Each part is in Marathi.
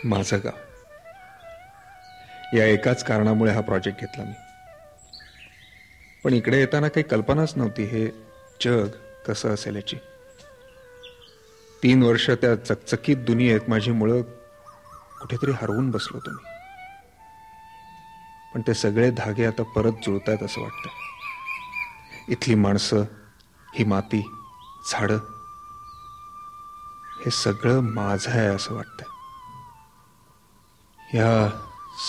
माझं गाव. या एकाच कारणामुळे हा प्रोजेक्ट घेतला मी. पण इकडे येताना काही कल्पनाच नव्हती हे जग कसं असेल याची. 3 वर्ष त्या चकचकीत दुनियेत माझी मुळं कुठेतरी हरवून बसलो होतो मी. पण ते सगळे धागे आता परत जुळतायत असं वाटतं. इथली माणसं, ही माती, झाडं, हे सगळं माझं आहे असं वाटतंय. या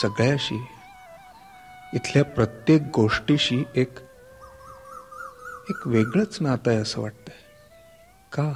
सगळ्याशी, इथल्या प्रत्येक गोष्टीशी एक वेगळंच नातं आहे असं वाटतंय. का?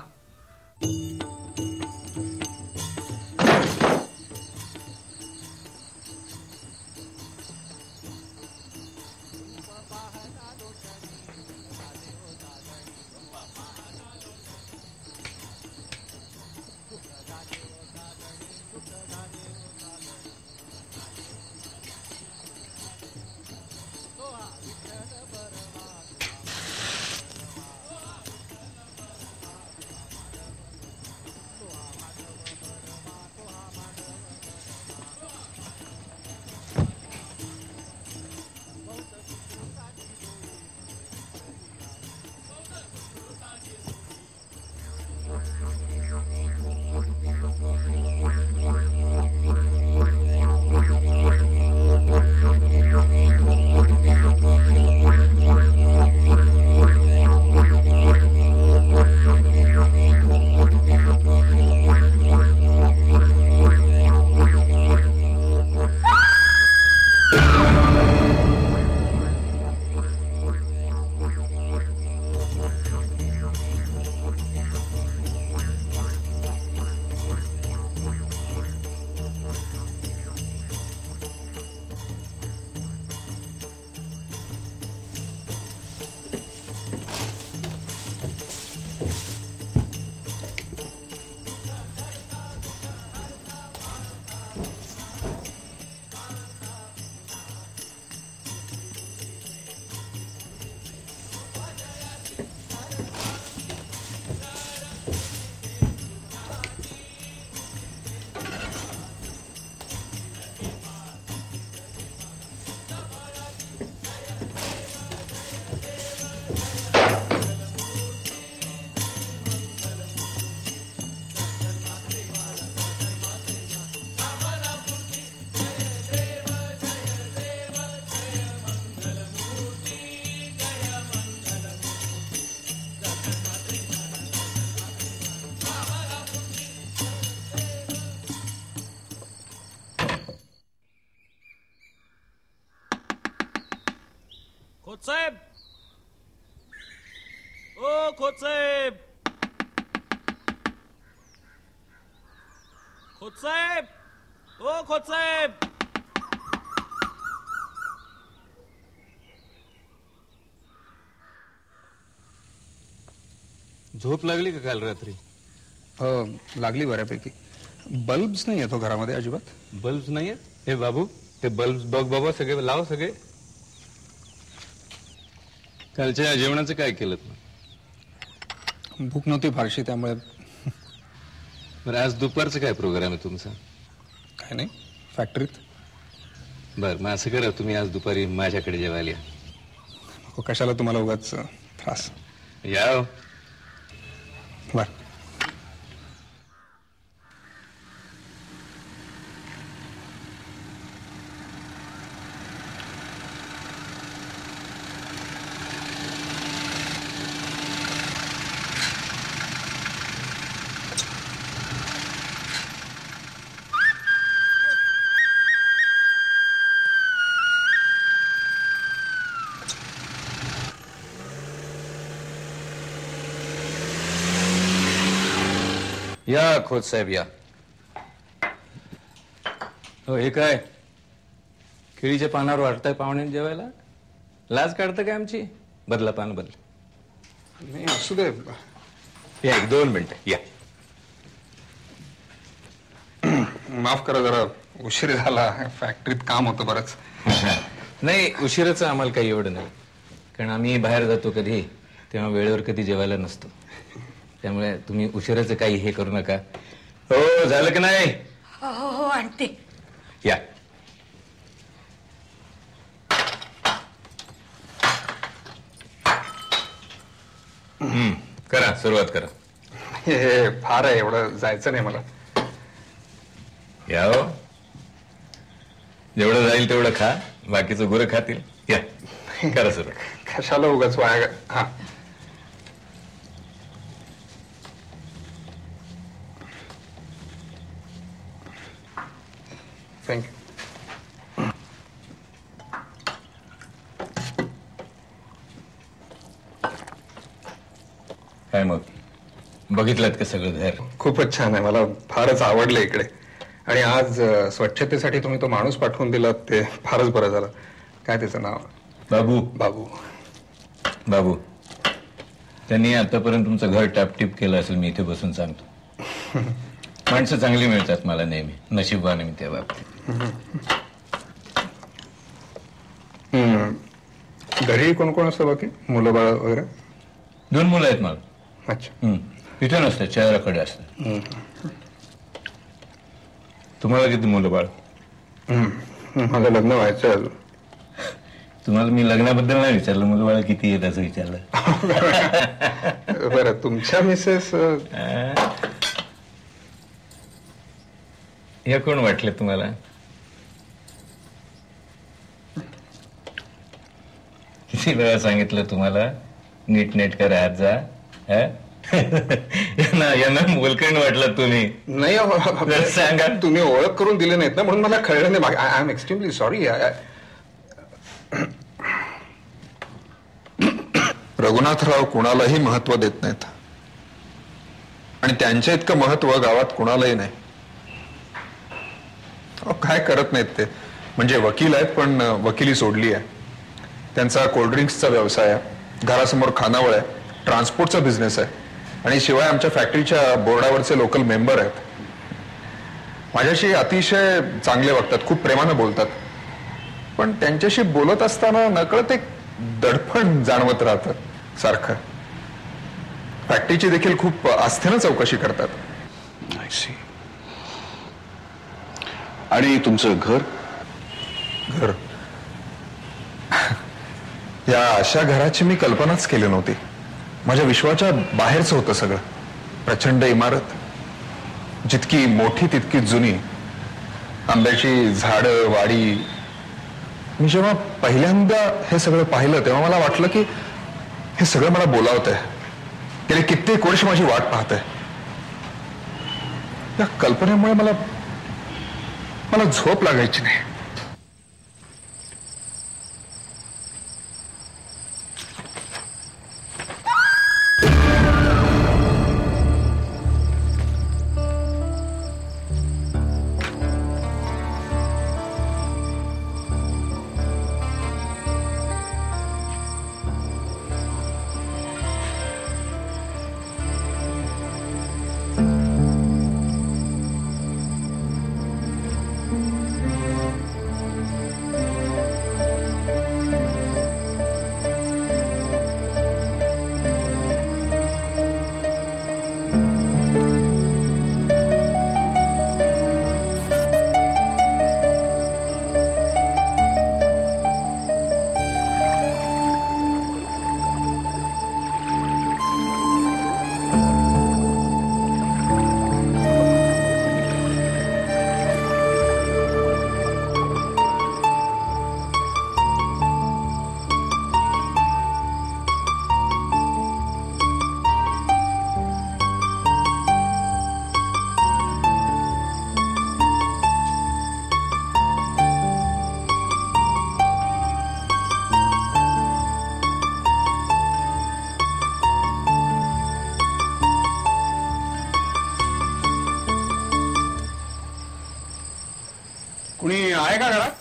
खोतसाहेब, ओ खोतसाहेब, खोतसाहेब, ओ खोतसाहेब. झोप लागली का काल रात्री? हो, लागली बऱ्यापैकी. बल्ब्स नाही येतो घरामध्ये अजिबात. बल्ब्स नाहीये? हे बाबू, ते बल्ब्स बघ बाबा, सगळे लाव सगळे. कालच्या जेवणाचं काय केलं? भूक नव्हती फारशी, त्यामुळे. बरं, आज दुपारचं काय प्रोग्राम आहे तुमचा? काय नाही, फॅक्टरीत. बरं, मग असं करा, तुम्ही आज दुपारी माझ्याकडे जेवायला या. कशाला तुम्हाला उगाच त्रास? या. बरं. या खोतसाहेब या. हो, हे काय केळीच्या पानावर वाटताय पाहुणे जेवायला? लाज काढतं काय आमची? बदला पान बदला. नाही, असू दे. या, 1-2 मिनिटं या. माफ करा, जरा उशीर झाला. फॅक्टरीत काम होतं बरंच. नाही, उशिराचं आम्हाला काही एवढं नाही, कारण आम्ही बाहेर जातो कधी तेव्हा वेळेवर कधी जेवायला नसतो. त्यामुळे तुम्ही उशिराचं काही हे करू नका. हो, झालं की नाही? हो हो आणते. या. करा, सुरुवात करा. हे फार आहे, एवढं जायचं नाही मला. या हो, जेवढं जाईल तेवढं खा, बाकीचं गुरं खातील. या, करा सुरू. कशाला उगाच वाया. हा, थँक्यू. काय मग, बघितलं का सगळं घर? खूपच छान आहे, मला फारच आवडलं इकडे. आणि आज स्वच्छतेसाठी तुम्ही तो माणूस पाठवून दिलात ते फारच बरं झालं. काय त्याचं नाव? बाबू. बाबू. बाबू, त्यांनी आतापर्यंत तुमचं घर टापटीप केलं असेल, मी इथे बसून सांगतो. माणसं चांगली मिळतात मला नेहमी, नशीबवान मी त्या बाबतीत. घरी कोण कोण असतं बाकी? मुलं बाळ वगैरे? 2 मुलं आहेत मला. अच्छा. इथे नसतात, शहराकडे असतात. तुम्हाला किती मुलं बाळ? माझं लग्न व्हायचं अजून. तुम्हाला मी लग्नाबद्दल नाही विचारलं, मुलं बाळ किती आहेत असं विचारलं. बरं, तुमच्या मिसेस? हे कोण वाटले तुम्हाला? किती वेळा सांगितलं तुम्हाला नीटनेटकं राहत जा. यांना मोलकरीण वाटलं तुम्ही. नाही सांगा. तुम्ही ओळख करून दिली नाहीत ना, म्हणून मला कळलं नाही. I am extremely sorry. Raghunathrao कुणालाही महत्व देत नाहीत आणि त्यांच्या इतकं महत्व गावात कुणालाही नाही. काय करत नाहीत ते. म्हणजे वकील आहेत, पण वकिली सोडली आहे. त्यांचा कोल्ड्रिंक्सचा व्यवसाय आहे, घरासमोर खानावळ आहे, ट्रान्सपोर्टचा बिझनेस आहे आणि शिवाय आमच्या फॅक्टरीच्या बोर्डावरचे लोकल मेंबर आहेत. माझ्याशी अतिशय चांगले वागतात, खूप प्रेमानं बोलतात. पण त्यांच्याशी बोलत असताना नकळत एक दडपण जाणवत राहतं सारखं. फॅक्टरीची देखील खूप आस्थेनं चौकशी करतात. आणि तुमचं घर? घर? या अशा घराची मी कल्पनाच केली नव्हती. माझ्या विश्वाच्या बाहेरचं होतं सगळं. प्रचंड इमारत, जितकी मोठी तितकी जुनी, आंब्याची झाडं, वाडी. मी जेव्हा पहिल्यांदा हे सगळं पाहिलं तेव्हा मला वाटलं की हे सगळं मला बोलावतंय. गेले कित्येक वर्ष माझी वाट पाहतंय. या कल्पनेमुळे मला झोप लागायची नाही. कुणी आहे का घरात?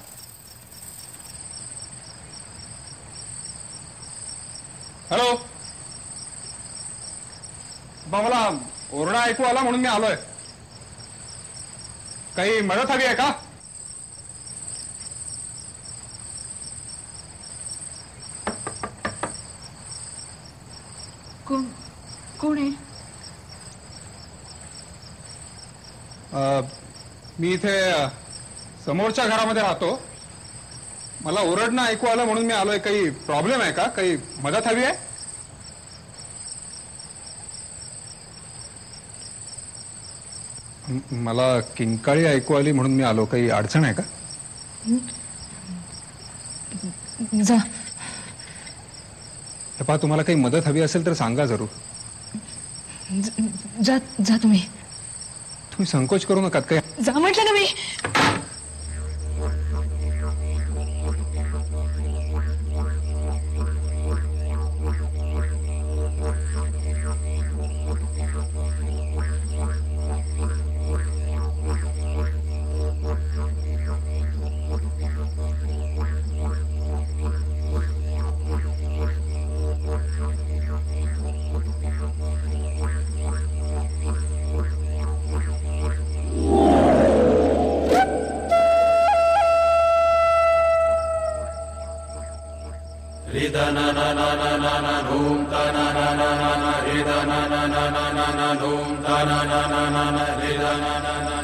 हॅलो. मला ओरडा ऐकू आला म्हणून मी आलोय. काही मदत हवी आहे का? कोण आहे? मी मी इथे समोरच्या घरामध्ये राहतो. मला ओरडणं ऐकू आलं म्हणून मी आलोय. काही प्रॉब्लेम आहे का? काही मदत हवी आहे? मला किंकाळी ऐकू आली म्हणून मी आलो. काही अडचण आहे का? जा. पहा, तुम्हाला काही मदत हवी असेल तर सांगा जरूर. जा जा तुम्ही. तुम्ही संकोच करू नका. काही जा म्हटलं ना मी. na na na na na na dhum ta na na na na na re da na na na na na na dhum ta na na na na na re da na na na